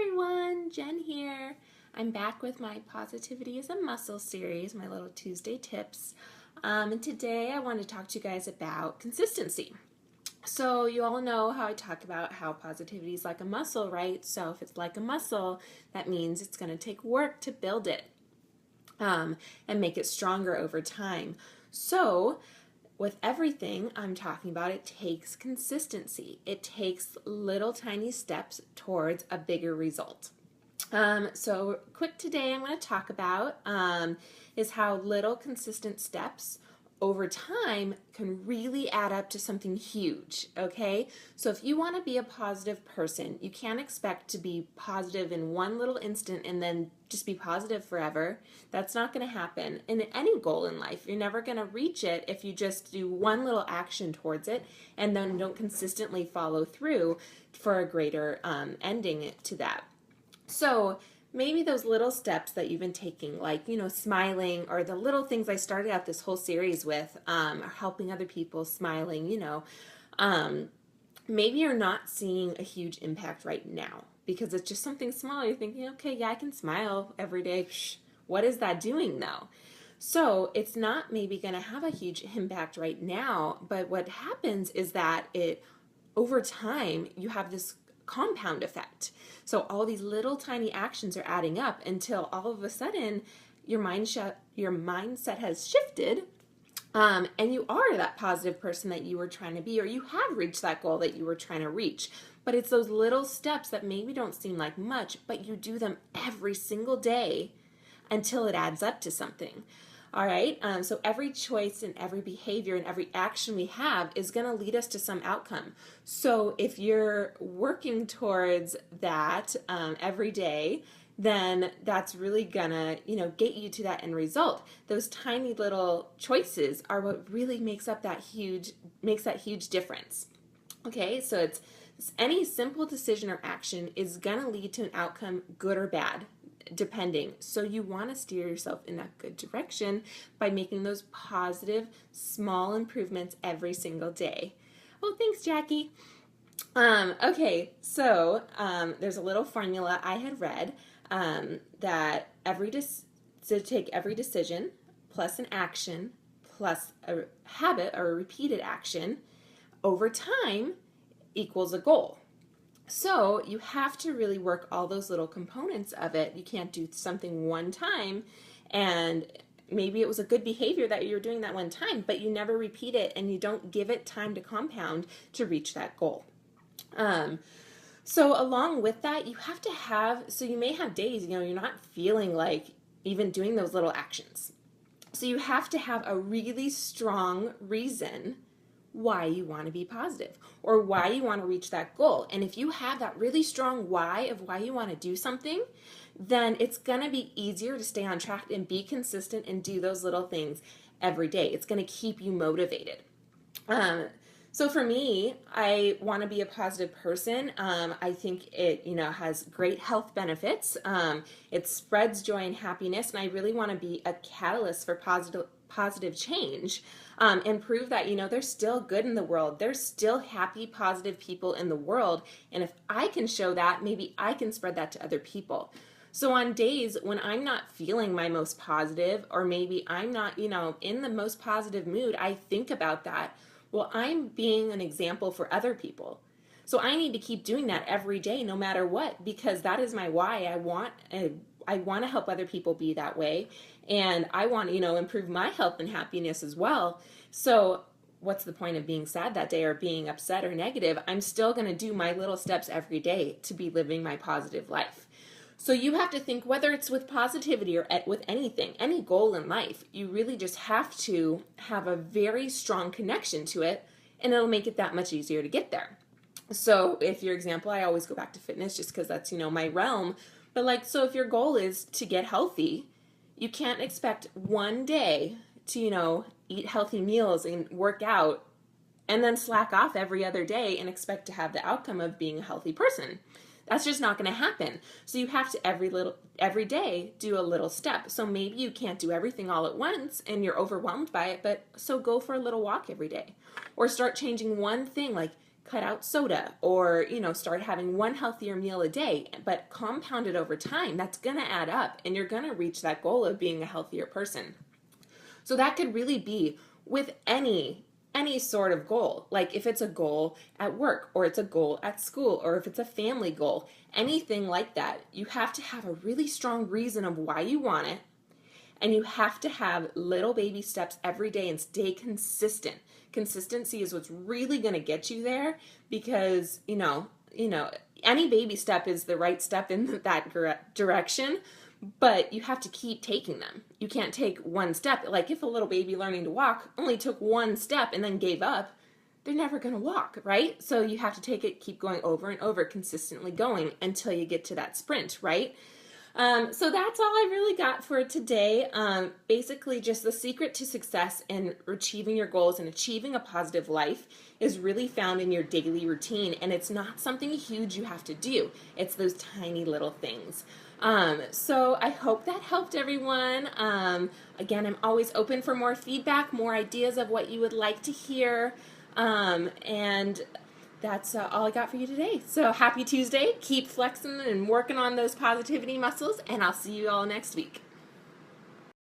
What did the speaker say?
everyone, Jen here. I'm back with my Positivity is a Muscle series, my little Tuesday tips. And today I want to talk to you guys about consistency. So you all know how I talk about how positivity is like a muscle, right? So if it's like a muscle, that means it's going to take work to build it and make it stronger over time. So with everything I'm talking about, it takes consistency. It takes little tiny steps towards a bigger result. So quick today I'm going to talk about is how little consistent steps over time can really add up to something huge, okay? So if you want to be a positive person, you can't expect to be positive in one little instant and then just be positive forever. That's not going to happen. In any goal in life, you're never going to reach it if you just do one little action towards it and then don't consistently follow through for a greater ending to that. So maybe those little steps that you've been taking, like, smiling, or the little things I started out this whole series with, are helping other people, smiling, maybe you're not seeing a huge impact right now because it's just something small. You're thinking, okay, yeah, I can smile every day. What is that doing though? So it's not maybe going to have a huge impact right now, but what happens is that over time, you have this compound effect. So all these little tiny actions are adding up until all of a sudden your mindset has shifted, and you are that positive person that you were trying to be, or you have reached that goal that you were trying to reach. But it's those little steps that maybe don't seem like much, but you do them every single day until it adds up to something. All right, so every choice and every behavior and every action we have is going to lead us to some outcome. So if you're working towards that every day, then that's really gonna, get you to that end result. Those tiny little choices are what really makes that huge difference. Okay, so it's any simple decision or action is gonna lead to an outcome, good or bad, depending. So you want to steer yourself in that good direction by making those positive small improvements every single day. Oh, thanks, Jackie. Okay, so there's a little formula I had read that to take every decision plus an action plus a habit or a repeated action over time equals a goal. So you have to really work all those little components of it. You can't do something one time and maybe it was a good behavior that you were doing that one time, but you never repeat it and you don't give it time to compound to reach that goal. So along with that, you have to so you may have days, you're not feeling like even doing those little actions. So you have to have a really strong reason why you want to be positive or why you want to reach that goal. And if you have that really strong why of why you want to do something, then it's going to be easier to stay on track and be consistent and do those little things every day. It's going to keep you motivated. So for me, I want to be a positive person. I think it, has great health benefits. It spreads joy and happiness, and I really want to be a catalyst for positive change, and prove that, there's still good in the world. There's still happy, positive people in the world. And if I can show that, maybe I can spread that to other people. So on days when I'm not feeling my most positive, or maybe I'm not, in the most positive mood, I think about that. Well, I'm being an example for other people. So I need to keep doing that every day, no matter what, because that is my why. I want to help other people be that way. And I want to, improve my health and happiness as well. So what's the point of being sad that day or being upset or negative? I'm still going to do my little steps every day to be living my positive life. So you have to think, whether it's with positivity or with anything, any goal in life, you really just have to have a very strong connection to it, and it'll make it that much easier to get there. So if your example, I always go back to fitness just because that's, my realm. But so if your goal is to get healthy, you can't expect one day to, eat healthy meals and work out and then slack off every other day and expect to have the outcome of being a healthy person. That's just not going to happen. So you have to every day do a little step. So maybe you can't do everything all at once and you're overwhelmed by it, but so go for a little walk every day, or start changing one thing, like cut out soda or, start having one healthier meal a day, but compound it over time. That's going to add up and you're going to reach that goal of being a healthier person. So that could really be with any sort of goal. Like if it's a goal at work or it's a goal at school or if it's a family goal, anything like that, you have to have a really strong reason of why you want it. And you have to have little baby steps every day and stay consistent. Consistency is what's really going to get you there because, any baby step is the right step in that direction, but you have to keep taking them. You can't take one step. Like if a little baby learning to walk only took one step and then gave up, they're never going to walk, right? So you have to take it, keep going over and over, consistently going until you get to that sprint, right? So that's all I really got for today. Basically, just the secret to success in achieving your goals and achieving a positive life is really found in your daily routine, and it's not something huge you have to do. It's those tiny little things. So I hope that helped everyone. Again, I'm always open for more feedback, more ideas of what you would like to hear, and that's all I got for you today. So happy Tuesday. Keep flexing and working on those positivity muscles, and I'll see you all next week.